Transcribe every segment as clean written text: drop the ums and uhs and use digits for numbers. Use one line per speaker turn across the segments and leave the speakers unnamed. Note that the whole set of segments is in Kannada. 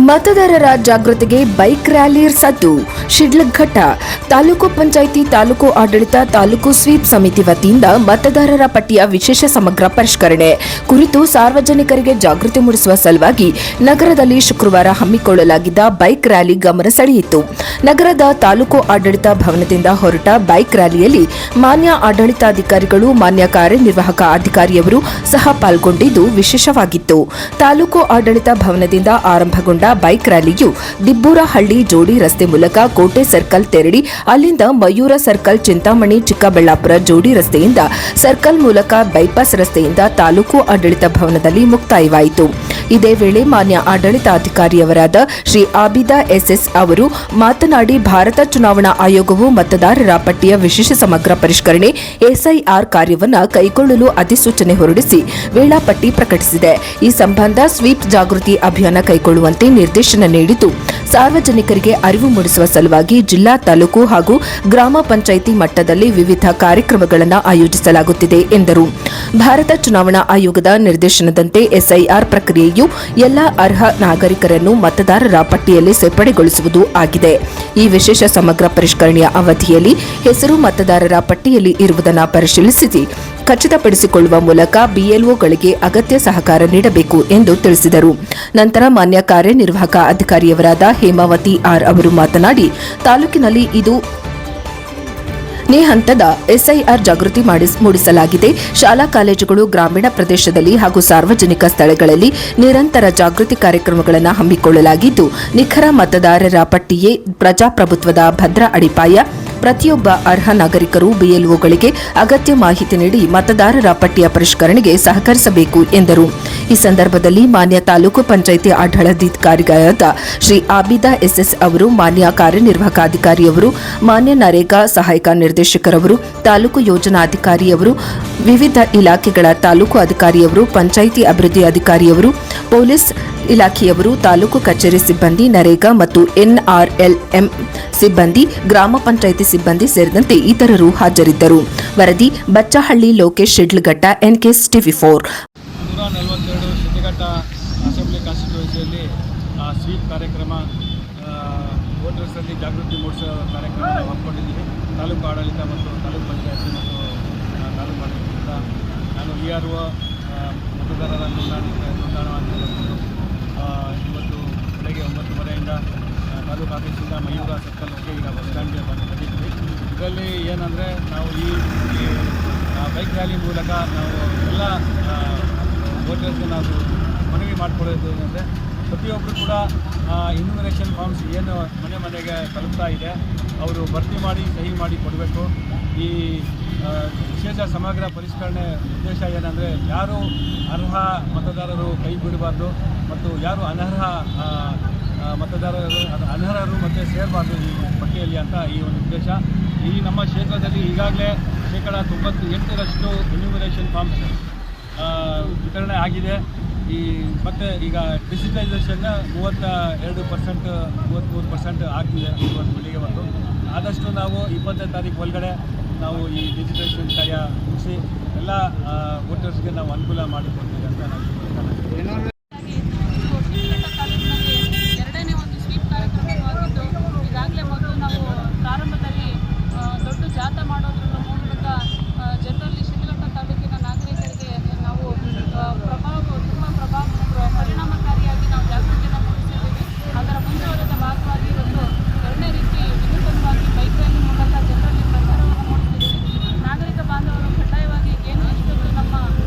ಮತದಾರರ ಜಾಗೃತಿಗೆ ಬೈಕ್ ರ್ಯಾಲಿ ಸದ್ದು ಶಿಡ್ಲಘಟ್ಟ ತಾಲೂಕು ಪಂಚಾಯಿತಿ ತಾಲೂಕು ಆಡಳಿತ ತಾಲೂಕು ಸ್ವೀಪ್ ಸಮಿತಿ ವತಿಯಿಂದ ಮತದಾರರ ಪಟ್ಟಿಯ ವಿಶೇಷ ಸಮಗ್ರ ಪರಿಷ್ಕರಣೆ ಕುರಿತು ಸಾರ್ವಜನಿಕರಿಗೆ ಜಾಗೃತಿ ಮೂಡಿಸುವ ಸಲುವಾಗಿ ನಗರದಲ್ಲಿ ಶುಕ್ರವಾರ ಹಮ್ಮಿಕೊಳ್ಳಲಾಗಿದ್ದ ಬೈಕ್ ರ್ಯಾಲಿ ಗಮನ ಸೆಳೆಯಿತು. ನಗರದ ತಾಲೂಕು ಆಡಳಿತ ಭವನದಿಂದ ಹೊರಟ ಬೈಕ್ ರ್ಯಾಲಿಯಲ್ಲಿ ಮಾನ್ಯ ಆಡಳಿತಾಧಿಕಾರಿಗಳು, ಮಾನ್ಯ ಕಾರ್ಯನಿರ್ವಾಹಕ ಅಧಿಕಾರಿಯವರು ಸಹ ಪಾಲ್ಗೊಂಡಿದ್ದು ವಿಶೇಷವಾಗಿತ್ತು. ತಾಲೂಕು ಆಡಳಿತ ಭವನದಿಂದ ಆರಂಭಗೊಂಡ ಬೈಕ್ ರ್ಯಾಲಿಯು ದಿಬ್ಬೂರಹಳ್ಳಿ ಜೋಡಿ ರಸ್ತೆ ಮೂಲಕ ಕೋಟೆ ಸರ್ಕಲ್ ತೆರಳಿ ಅಲ್ಲಿಂದ ಮಯೂರ ಸರ್ಕಲ್, ಚಿಂತಾಮಣಿ, ಚಿಕ್ಕಬಳ್ಳಾಪುರ ಜೋಡಿ ರಸ್ತೆಯಿಂದ ಸರ್ಕಲ್ ಮೂಲಕ ಬೈಪಾಸ್ ರಸ್ತೆಯಿಂದ ತಾಲೂಕು ಆಡಳಿತ ಭವನದಲ್ಲಿ ಮುಕ್ತಾಯವಾಯಿತು. ಇದೇ ವೇಳೆ ಮಾನ್ಯ ಆಡಳಿತಾಧಿಕಾರಿಯವರಾದ ಶ್ರೀ ಆಬಿದಾ ಎಸ್ಎಸ್ ಅವರು ಮಾತನಾಡಿ, ಭಾರತ ಚುನಾವಣಾ ಆಯೋಗವು ಮತದಾರರ ಪಟ್ಟಿಯ ವಿಶೇಷ ಸಮಗ್ರ ಪರಿಷ್ಕರಣೆ ಎಸ್ಐಆರ್ ಕಾರ್ಯವನ್ನು ಕೈಗೊಳ್ಳಲು ಅಧಿಸೂಚನೆ ಹೊರಡಿಸಿ ವೇಳಾಪಟ್ಟಿ ಪ್ರಕಟಿಸಿದೆ. ಈ ಸಂಬಂಧ ಸ್ವೀಪ್ ಜಾಗೃತಿ ಅಭಿಯಾನ ಕೈಗೊಳ್ಳುವಂತೆ ನಿರ್ದೇಶನ ನೀಡಿದ್ದು, ಸಾರ್ವಜನಿಕರಿಗೆ ಅರಿವು ಮೂಡಿಸುವ ಸಲುವಾಗಿ ಜಿಲ್ಲಾ, ತಾಲೂಕು ಹಾಗೂ ಗ್ರಾಮ ಪಂಚಾಯಿತಿ ಮಟ್ಟದಲ್ಲಿ ವಿವಿಧ ಕಾರ್ಯಕ್ರಮಗಳನ್ನು ಆಯೋಜಿಸಲಾಗುತ್ತಿದೆ ಎಂದರು. ಭಾರತ ಚುನಾವಣಾ ಆಯೋಗದ ನಿರ್ದೇಶನದಂತೆ ಎಸ್ಐಆರ್ ಪ್ರಕ್ರಿಯೆಯು ಎಲ್ಲ ಅರ್ಹ ನಾಗರಿಕರನ್ನು ಮತದಾರರ ಪಟ್ಟಿಯಲ್ಲಿ ಸೇರ್ಪಡೆಗೊಳಿಸುವುದು ಆಗಿದೆ. ಈ ವಿಶೇಷ ಸಮಗ್ರ ಪರಿಷ್ಕರಣೆಯ ಅವಧಿಯಲ್ಲಿ ಹೆಸರು ಮತದಾರರ ಪಟ್ಟಿಯಲ್ಲಿ ಇರುವುದನ್ನು ಪರಿಶೀಲಿಸಿ ಖಚಿತಪಡಿಸಿಕೊಳ್ಳುವ ಮೂಲಕ ಬಿಎಲ್ಒಗಳಿಗೆ ಅಗತ್ಯ ಸಹಕಾರ ನೀಡಬೇಕು ಎಂದು ತಿಳಿಸಿದರು. ನಂತರ ಮಾನ್ಯ ಕಾರ್ಯನಿರ್ವಾಹಕ ಅಧಿಕಾರಿಯವರಾದ ಹೇಮಾವತಿ ಆರ್ ಅವರು ಮಾತನಾಡಿ, ತಾಲೂಕಿನಲ್ಲಿ ಇದು ನೇ ಹಂತದ ಎಸ್ಐಆರ್ ಜಾಗೃತಿ ಮೂಡಿಸಲಾಗಿದೆ. ಶಾಲಾ ಕಾಲೇಜುಗಳು, ಗ್ರಾಮೀಣ ಪ್ರದೇಶದಲ್ಲಿ ಹಾಗೂ ಸಾರ್ವಜನಿಕ ಸ್ಥಳಗಳಲ್ಲಿ ನಿರಂತರ ಜಾಗೃತಿ ಕಾರ್ಯಕ್ರಮಗಳನ್ನು ಹಮ್ಮಿಕೊಳ್ಳಲಾಗಿದ್ದು, ನಿಖರ ಮತದಾರರ ಪಟ್ಟಿಯೇ ಪ್ರಜಾಪ್ರಭುತ್ವದ ಭದ್ರ ಅಡಿಪಾಯ. ಪ್ರತಿಯೊಬ್ಬ ಅರ್ಹ ನಾಗರಿಕರು ಬಿಎಲ್ಒಗಳಿಗೆ ಅಗತ್ಯ ಮಾಹಿತಿ ನೀಡಿ ಮತದಾರರ ಪಟ್ಟಿಯ ಪರಿಷ್ಕರಣೆಗೆ ಸಹಕರಿಸಬೇಕು ಎಂದರು. ಈ ಸಂದರ್ಭದಲ್ಲಿ ಮಾನ್ಯ ತಾಲೂಕು ಪಂಚಾಯಿತಿ ಆಡಳಿತಾಧಿಕಾರಿಗಳಾದ ಶ್ರೀ ಆಬಿದಾ ಎಸ್ಎಸ್ ಅವರು, ಮಾನ್ಯ ಕಾರ್ಯನಿರ್ವಾಹಕ ಅಧಿಕಾರಿಯವರು, ಮಾನ್ಯ ನರೇಗಾ ಸಹಾಯಕ ನಿರ್ದೇಶಕರವರು, ತಾಲೂಕು ಯೋಜನಾಧಿಕಾರಿಯವರು, ವಿವಿಧ ಇಲಾಖೆಗಳ ತಾಲೂಕು ಅಧಿಕಾರಿಯವರು, ಪಂಚಾಯಿತಿ ಅಭಿವೃದ್ಧಿ ಅಧಿಕಾರಿಯವರು, ಪೊಲೀಸ್ ಇಲಾಖೆಯವರು, ತಾಲೂಕು ಕಚೇರಿ ಸಿಬ್ಬಂದಿ, ನರೇಗಾ ಮತ್ತು ಎನ್ಆರ್ಎಲ್ಎಂ ಸಿಬ್ಬಂದಿ, ಗ್ರಾಮ ಪಂಚಾಯಿತಿ ಸಿಬ್ಬಂದಿ ಸೇರಿದಂತೆ ಇತರರು ಹಾಜರಿದ್ದರು. ವರದಿ ಬಚ್ಚಹಳ್ಳಿ ಲೋಕೇಶ್, ಶಿಡ್ಲಘಟ್ಟ, ಎನ್ಕೆಎಸ್ ಟಿವಿ4.
142 ಶಿಡ್ಲಘಟ್ಟ ಅಸೆಂಬ್ಲಿ ಕಾನ್ಸ್ಟಿಟ್ಯೂನ್ಸಿಯಲ್ಲಿ ಸ್ವೀಪ್ ಕಾರ್ಯಕ್ರಮ, ವೋಟರ್ಸಲ್ಲಿ ಜಾಗೃತಿ ಮೂಡಿಸೋ ಕಾರ್ಯಕ್ರಮ ಹಮ್ಮಿಕೊಂಡಿದ್ದೀವಿ. ತಾಲೂಕು ಆಡಳಿತ ಮತ್ತು ತಾಲೂಕು ಪಂಚಾಯತಿ ಮತ್ತು ತಾಲೂಕು ಆಡಳಿತದಿಂದ ನಾನು VRO ಮತದಾರರ ನೋಂದಣಿ ಇವತ್ತು ಬೆಳಗ್ಗೆ 9:30ಯಿಂದ ತಾಲೂಕು ಆಫೀಸಿಂದ ಮಯೂರ ಸರ್ಕಲ್ಗೆ ಈಗ ಬಸ್ ಸ್ಟ್ಯಾಂಡ್ಗೆ ಬಂದಿದ್ದೀವಿ. ಇದರಲ್ಲಿ ಏನಂದರೆ ನಾವು ಈ ಬೈಕ್ ರ್ಯಾಲಿ ಮೂಲಕ ನಾವು ಎಲ್ಲ ವೋಟರ್ಸ್ಗೆ ನಾವು ಮನವಿ ಮಾಡಿಕೊಳ್ಳೋದು ಏನಂದರೆ, ಪ್ರತಿಯೊಬ್ಬರು ಕೂಡ ಇನ್ಯುಮರೇಷನ್ ಫಾರ್ಮ್ಸ್ ಏನು ಮನೆ ಮನೆಗೆ ತಲುಪ್ತಾ ಇದೆ, ಅವರು ಭರ್ತಿ ಮಾಡಿ ಸಹಿ ಮಾಡಿ ಕೊಡಬೇಕು. ಈ ವಿಶೇಷ ಸಮಗ್ರ ಪರಿಷ್ಕರಣೆ ಉದ್ದೇಶ ಏನಂದರೆ, ಯಾರು ಅರ್ಹ ಮತದಾರರು ಕೈ ಬಿಡಬಾರ್ದು ಮತ್ತು ಯಾರು ಅನರ್ಹ ಅನರ್ಹರು ಮತ್ತು ಸೇರಬಾರ್ದು ಈ ಪಟ್ಟಿಯಲ್ಲಿ ಅಂತ ಈ ಒಂದು ಉದ್ದೇಶ. ಈ ನಮ್ಮ ಕ್ಷೇತ್ರದಲ್ಲಿ ಈಗಾಗಲೇ ಶೇಕಡ 98% ಇನ್ಯುಮರೇಷನ್ ಫಾರ್ಮ್ಸ್ ವಿತರಣೆ ಆಗಿದೆ. ಮತ್ತು ಈಗ ಡಿಜಿಟಲೈಸೇಷನ್ 33% ಆಗ್ತಿದೆ ಇವತ್ತು ಬೆಳಿಗ್ಗೆ ಬಂದು. ಆದಷ್ಟು ನಾವು 20ನೇ ತಾರೀಕು ಒಳಗಡೆ ನಾವು ಈ ಡಿಜಿಟಲೈಸೇಷನ್ ಕಾರ್ಯ ಮುಗಿಸಿ ಎಲ್ಲ ವೋಟರ್ಸ್ಗೆ ನಾವು ಅನುಕೂಲ ಮಾಡಿಕೊಡ್ತೀವಿ ಅಂತ ನಾವು
ಎರಡನೇ ಒಂದು ಸ್ವೀಪ್ ಕಾರ್ಯಕ್ರಮವಾಗಿದ್ದು, ಈಗಾಗಲೇ ಮೊದಲು ನಾವು ಪ್ರಾರಂಭದಲ್ಲಿ ದೊಡ್ಡ ಜಾಥಾ ಮಾಡೋದ್ರ ಮೂಲಕ ಜನರಲ್ಲಿ ಶಿಡ್ಲಘಟ್ಟ ತಾಲೂಕಿನ ನಾಗರಿಕರಿಗೆ ನಾವು ಪರಿಣಾಮಕಾರಿಯಾಗಿ ನಾವು ಜಾಗೃತಿಯನ್ನು ಮೂಡಿಸಿದ್ದೀವಿ. ಅದರ ಮುಂದುವರೆದ ಭಾಗವಾಗಿ ಇವತ್ತು ಎರಡನೇ ರೀತಿ ವಿನೂತನವಾಗಿ ಬೈಕ್ ರ್ಯಾಲಿ ಮೂಲಕ ಜನರಲ್ಲಿ ಪ್ರಚಾರವನ್ನು ಮೂಡಿಸಿದ್ದೀವಿ. ನಾಗರಿಕ ಬಾಂಧವರು ಕಡ್ಡಾಯವಾಗಿ ಏನು ಇಷ್ಟೊಂದು ನಮ್ಮ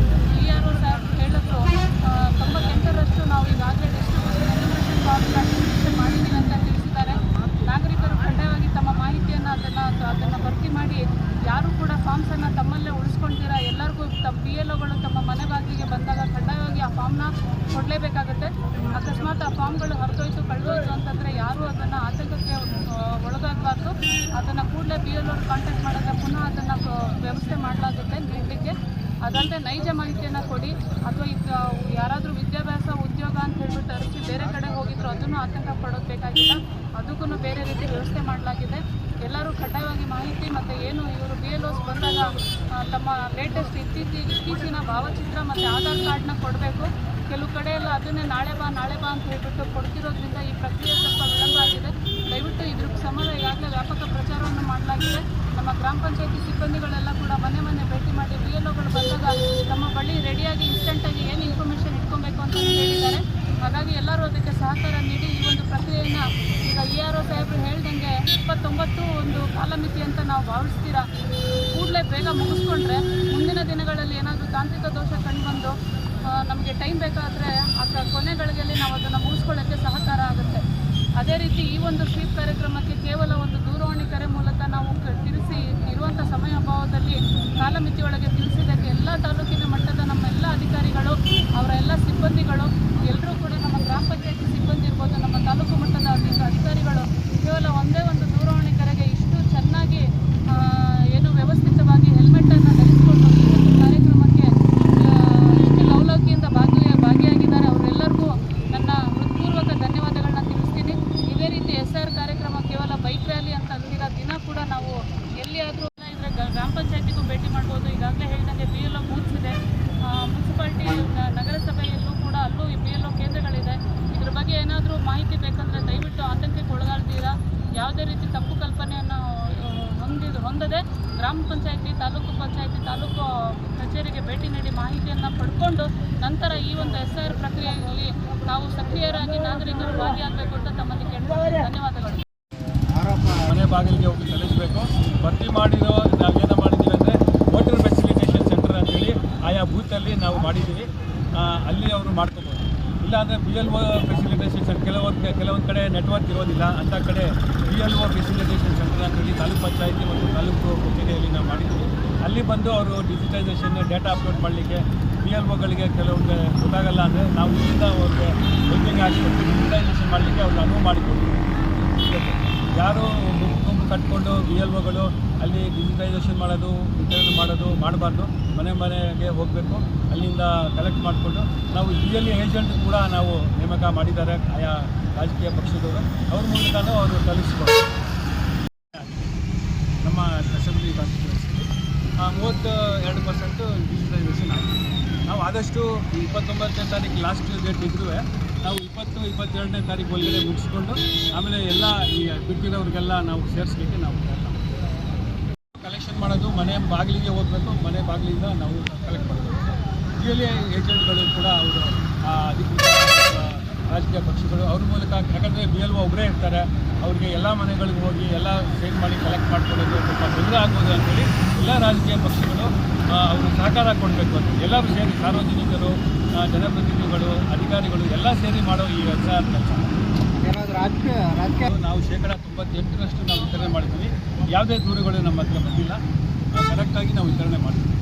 VRO ಸಾಹೇಬ್ ಹೇಳಿದ್ರು, 98% ನಾವು ಈಗಾಗಲೇ ಡಿಸ್ಟ್ರಿಬ್ಯೂಷನ್ ಫಾರ್ಮ್ನ ಮಾಡಿದ್ದೀವಿ ಅಂತ ತಿಳಿಸಿದ್ದಾರೆ. ನಾಗರಿಕರು ಕಡ್ಡಾಯವಾಗಿ ತಮ್ಮ ಮಾಹಿತಿಯನ್ನು ಅದನ್ನು ಭರ್ತಿ ಮಾಡಿ, ಯಾರು ಕೂಡ ಫಾರ್ಮ್ಸನ್ನು ತಮ್ಮಲ್ಲೇ ಉಳಿಸ್ಕೊಳ್ತೀರಾ, ಎಲ್ಲರಿಗೂ BLOಗಳು ತಮ್ಮ ಮನೆ ಬಾಗಿಲಿಗೆ ಬಂದಾಗ ಕಡ್ಡಾಯವಾಗಿ ಆ ಫಾರ್ಮ್ನ ಕೊಡಲೇಬೇಕಾಗುತ್ತೆ. ಅಕಸ್ಮಾತ್ ಆ ಫಾರ್ಮ್ಗಳು ಹರಿದೋಯ್ತು, ಕಳೆದೋಯ್ತು ಅಂತಂದರೆ ಯಾರೂ ಅದನ್ನು ಆತಂಕಕ್ಕೆ ಒಳಗಾಗಬಾರ್ದು. ಅದನ್ನು ಕೂಡಲೇ BLO ಕಾಂಟ್ಯಾಕ್ಟ್ ಮಾಡಿದ್ರೆ ಪುನಃ ಅದನ್ನು ವ್ಯವಸ್ಥೆ ಮಾಡಲಾಗುತ್ತೆ ನೀಡಲಿಕ್ಕೆ. ಅದಲ್ಲದೆ ನೈಜ ಮಾಹಿತಿಯನ್ನು ಕೊಡಿ, ಅಥವಾ ಯಾರಾದರೂ ವಿದ್ಯಾಭ್ಯಾಸ, ಉದ್ಯೋಗ ಅಂತ ಹೇಳ್ಬಿಟ್ಟು ಅರಿಸಿ ಬೇರೆ ಕಡೆ ಹೋಗಿದ್ರು ಅದನ್ನು ಆತಂಕ ಪಡೋದು ಬೇಕಾಗಿಲ್ಲ. ಅದಕ್ಕೂ ಬೇರೆ ರೀತಿ ವ್ಯವಸ್ಥೆ ಮಾಡಲಾಗಿದೆ. ಎಲ್ಲರೂ ಕಡ್ಡಾಯವಾಗಿ ಮಾಹಿತಿ ಮತ್ತು ಏನು ಇವರು BLOs ಬಂದಾಗ ತಮ್ಮ ಲೇಟೆಸ್ಟ್ ಇತ್ತೀಚಿನ ಭಾವಚಿತ್ರ ಮತ್ತು ಆಧಾರ್ ಕಾರ್ಡ್ನ ಕೊಡಬೇಕು. ಕೆಲವು ಕಡೆ ಎಲ್ಲ ಅದನ್ನೇ ನಾಳೆ ಬಾ ಅಂತ ಹೇಳ್ಬಿಟ್ಟು ಕೊಡ್ತಿರೋದ್ರಿಂದ ಈ ಪ್ರಕ್ರಿಯೆ ಸ್ವಲ್ಪ ವಿಳಂಬ ಆಗಿದೆ. ದಯವಿಟ್ಟು ಇದ್ರ ಸಂಬಂಧ ಈಗಾಗಲೇ ವ್ಯಾಪಕ ಪ್ರಚಾರವನ್ನು ಮಾಡಲಾಗಿದೆ. ನಮ್ಮ ಗ್ರಾಮ ಪಂಚಾಯತಿ ಸಿಬ್ಬಂದಿಗಳೆಲ್ಲ ಕೂಡ ಮನೆ ಭೇಟಿ ಮಾಡಿ BLOಗಳು ಬಂದಾಗ ನಮ್ಮ ಬಳಿ ರೆಡಿಯಾಗಿ ಇನ್ಸ್ಟೆಂಟಾಗಿ ಏನು ಇನ್ಫಾರ್ಮೇಷನ್ ಇಟ್ಕೊಬೇಕು ಅಂತ ಹೇಳಿದ್ದಾರೆ. ಹಾಗಾಗಿ ಎಲ್ಲರೂ ಅದಕ್ಕೆ ಸಹಕಾರ ನೀಡಿ ಈ ಒಂದು ಪ್ರಕ್ರಿಯೆಯನ್ನು ಈಗ ERO ಸಾಹೇಬರು ಹೇಳ್ದಂಗೆ 29 ಒಂದು ಕಾಲಮಿತಿ ಅಂತ ನಾವು ಭಾವಿಸ್ತೀರಾ, ಕೂಡಲೇ ಬೇಗ ಮುಗಿಸ್ಕೊಂಡ್ರೆ ಮುಂದಿನ ದಿನಗಳಲ್ಲಿ ಏನಾದರೂ ತಾಂತ್ರಿಕ ದೋಷ ಕಂಡುಬಂದು ನಮಗೆ ಟೈಮ್ ಬೇಕಾದರೆ ಕೊನೆಗಳಿಗೆಲ್ಲಿ ನಾವು ಅದನ್ನು ಮುಗಿಸ್ಕೊಳ್ಳೋಕ್ಕೆ ಸಹಕಾರ ಆಗುತ್ತೆ. ಅದೇ ರೀತಿ ಈ ಒಂದು ಸ್ವೀಪ್ ಕಾರ್ಯಕ್ರಮಕ್ಕೆ ಕೇವಲ ಒಂದು ದೂರವಾಣಿ ಕರೆ ಮೂಲಕ ನಾವು ತಿಳಿಸಿ ಇರುವಂಥ ಸಮಯ ಅಭಾವದಲ್ಲಿ ಕಾಲಮಿತಿಯೊಳಗೆ ತಿಳಿಸಿದ್ದಕ್ಕೆ ಎಲ್ಲ ತಾಲೂಕಿನ ಮಟ್ಟದ ನಮ್ಮ ಎಲ್ಲ ಅಧಿಕಾರಿಗಳು, ಅವರ ಎಲ್ಲ ಸಿಬ್ಬಂದಿಗಳು ಎಲ್ಲರೂ ಕೂಡ ನಮ್ಮ ಗ್ರಾಮ ಪಂಚಾಯತಿ ಸಿಬ್ಬಂದಿ ಇರ್ಬೋದು, ನಮ್ಮ ತಾಲೂಕು ಮಟ್ಟದ ಅಧಿಕಾರಿಗಳು ಕೇವಲ ಒಂದೇ ಒಂದು ದೂರವಾಣಿ ಕರೆಗೆ ಇಷ್ಟು ಚೆನ್ನಾಗಿ ಏನು ವ್ಯವಸ್ಥಿತವಾಗಿ ಹೆಲ್ಮೆಟನ್ನು ಧರಿಸಿಕೊಂಡು ಈ ಒಂದು ಕಾರ್ಯಕ್ರಮಕ್ಕೆ ಇಷ್ಟು ಲವಲವಿಕೆಯಿಂದ ಭಾಗಿಯಾಗಿದ್ದಾರೆ. ಅವರೆಲ್ಲರಿಗೂ ನನ್ನ ಹೃತ್ಪೂರ್ವಕ ಧನ್ಯವಾದಗಳನ್ನ ತಿಳಿಸ್ತೀನಿ. ಇದೇ ರೀತಿ SR ಕಾರ್ಯಕ್ರಮ ಕೇವಲ ಬೈಕ್ ರ್ಯಾಲಿ ಅಂತ ಅಂದಿರೋ ದಿನ ಕೂಡ ನಾವು ಎಲ್ಲಿಯಾದರೂ ಇದ್ರೆ ಗ್ರಾಮ ಪಂಚಾಯತಿಗೂ ಭೇಟಿ ಮಾಡ್ಬೋದು. ಈಗಾಗಲೇ ಹೇಳಿದಂಗೆ BLO ಬೂತ್ಸ್ ಇದೆ, ಮುನ್ಸಿಪಾಲ್ಟಿ ನಗರಸಭೆಯಲ್ಲೂ ಕೂಡ ಅಲ್ಲೂ BLO ಕೇಂದ್ರಗಳಿದೆ. ಇದ್ರ ಬಗ್ಗೆ ಏನಾದರೂ ಮಾಹಿತಿ ಬೇಕಂದರೆ ದಯವಿಟ್ಟು ಆತಂಕಕ್ಕೆ ಒಳಗಾಗ್ತೀರಾ, ಯಾವುದೇ ರೀತಿ ತಪ್ಪು ಕಲ್ಪನೆಯನ್ನು ಹೊಂದದೆ ಗ್ರಾಮ ಪಂಚಾಯತಿ, ತಾಲೂಕು ಪಂಚಾಯತಿ, ತಾಲೂಕು ಕಚೇರಿಗೆ ಭೇಟಿ ನೀಡಿ ಮಾಹಿತಿಯನ್ನು ಪಡ್ಕೊಂಡು ನಂತರ ಈ ಒಂದು SR ಪ್ರಕ್ರಿಯೆಯಲ್ಲಿ ನಾವು ಸಕ್ರಿಯರಾಗಿ ನಾಗರಿಕರು ಭಾಗಿಯಾಗಬೇಕು ಅಂತ ತಮ್ಮಲ್ಲಿ ಕೇಳ್ತೀನಿ. ಧನ್ಯವಾದಗಳು.
ಮನೆ ಬಾಗಿಲಿಗೆ ಹೋಗಿ ಸಲ್ಲಿಸಬೇಕು. ಭರ್ತಿ ಮಾಡಿರೋ ನಾವೇನು ಮಾಡಿದ್ದೀವಿ ಅಂದರೆ ವೋಟರ್ ಫೆಸಿಲಿಟೇಷನ್ ಸೆಂಟರ್ ಅಂತೇಳಿ ಆಯಾ ಬೂತಲ್ಲಿ ನಾವು ಮಾಡಿದ್ದೀವಿ. ಅಲ್ಲಿ ಅವರು ಮಾಡ್ಕೋಬೋದು. ಇಲ್ಲಾಂದರೆ BLO ಫೆಸಿಲಿಟೇಷನ್ ಸೆಂಟರ್ ಕೆಲವೊಂದು ಕಡೆ ನೆಟ್ವರ್ಕ್ ಇರೋದಿಲ್ಲ. ಅಂಥ ಕಡೆ BLO ಫೆಸಿಲಿಟೇಷನ್ ಸೆಂಟರ್ ಅಂತೇಳಿ ತಾಲೂಕು ಪಂಚಾಯತಿ ಮತ್ತು ತಾಲೂಕು ಕಚೇರಿಯಲ್ಲಿ ನಾವು ಮಾಡಿದ್ದೀವಿ. ಅಲ್ಲಿ ಬಂದು ಅವರು ಡಿಜಿಟೈಸೇಷನ್ ಡೇಟಾ ಅಪ್ಲೋಡ್ ಮಾಡಲಿಕ್ಕೆ BLOಗಳಿಗೆ ಕೆಲವೊಂದು ಗೊತ್ತಾಗಲ್ಲ ಅಂದರೆ ನಾವು ಇಲ್ಲಿಂದ ಅವ್ರಿಗೆ ಹೆಲ್ಪಿಂಗ್ ಆಗಿಬಿಟ್ಟು ಡಿಜಿಟೈಸೇಷನ್ ಮಾಡಲಿಕ್ಕೆ ಅವ್ರಿಗೆ ಅನುವು ಮಾಡಿಕೊಡ್ತೀವಿ. ಯಾರು ಗುಂಪು ಕಟ್ಕೊಂಡು BLOಗಳು ಅಲ್ಲಿ ಡಿಜಿಟೈಸೇಷನ್ ಮಾಡೋದು, ವಿತರಣೆ ಮಾಡಬಾರ್ದು. ಮನೆಗೆ ಹೋಗಬೇಕು, ಅಲ್ಲಿಂದ ಕಲೆಕ್ಟ್ ಮಾಡಿಕೊಂಡು ನಾವು BLO ಏಜೆಂಟ್ ಕೂಡ ನಾವು ನೇಮಕ ಮಾಡಿದ್ದಾರೆ ಆಯಾ ರಾಜಕೀಯ ಪಕ್ಷದವರು. ಅವ್ರ ಮೂಲಕನೂ ಅವರು ತಲುಪಿಸ್ಬೋದು. ನಮ್ಮ ಅಸೆಂಬ್ಲಿ ಕಾನ್ಸ್ಟಿಟ್ಯೂನ್ಸಿಯಲ್ಲಿ 32% ಡಿಜಿಟೈಸೇಷನ್ ಆಗಿದೆ. ನಾವು ಆದಷ್ಟು 29ನೇ ತಾರೀಕು ಲಾಸ್ಟ್ ಡೇಟ್ ಇದ್ರೂ ನಾವು 20-22ನೇ ತಾರೀಕು ಒಳಗಡೆ ಮುಗಿಸ್ಕೊಂಡು ಆಮೇಲೆ ಎಲ್ಲ ಈ ಬಿಟ್ಟಿರೋರಿಗೆಲ್ಲ ನಾವು ಸೇರಿಸ್ಲಿಕ್ಕೆ ನಾವು ಕಲೆಕ್ಷನ್ ಮಾಡೋದು. ಮನೆ ಬಾಗಿಲಿಗೆ ಹೋಗಬೇಕು, ಮನೆ ಬಾಗಿಲಿಂದ ನಾವು ಕಲೆಕ್ಟ್ ಮಾಡಬೇಕು. BLO ಏಜೆಂಟ್ಗಳು ಕೂಡ ಅವರು ಅಧಿಕೃತ ರಾಜಕೀಯ ಪಕ್ಷಗಳು ಅವ್ರ ಮೂಲಕ, ಯಾಕಂದರೆ BLO ಒಬ್ಬರೇ ಇರ್ತಾರೆ, ಅವ್ರಿಗೆ ಎಲ್ಲ ಮನೆಗಳಿಗೆ ಹೋಗಿ ಎಲ್ಲ ಸೇಲ್ ಮಾಡಿ ಕಲೆಕ್ಟ್ ಮಾಡ್ಕೊಳ್ಳೋದು ಸ್ವಲ್ಪ ತೊಂದರೆ ಆಗ್ಬೋದು ಅಂತೇಳಿ ಎಲ್ಲ ರಾಜಕೀಯ ಪಕ್ಷಗಳು ಅವರು ಸಹಕಾರ ಕೊಡಬೇಕು ಅಂತ ಎಲ್ಲರೂ ಸೇರಿ, ಸಾರ್ವಜನಿಕರು, ಜನಪ್ರತಿನಿಧಿಗಳು, ಅಧಿಕಾರಿಗಳು ಎಲ್ಲ ಸೇರಿ ಮಾಡೋ ಈ SR ಕೆಲಸ ನಾವು 98% ನಾವು ವಿತರಣೆ ಮಾಡ್ತೀವಿ. ಯಾವುದೇ ದೂರುಗಳು ನಮ್ಮ ಹತ್ರ ಬಂದಿಲ್ಲ. ಕರೆಕ್ಟಾಗಿ ನಾವು ವಿತರಣೆ ಮಾಡ್ತೀವಿ.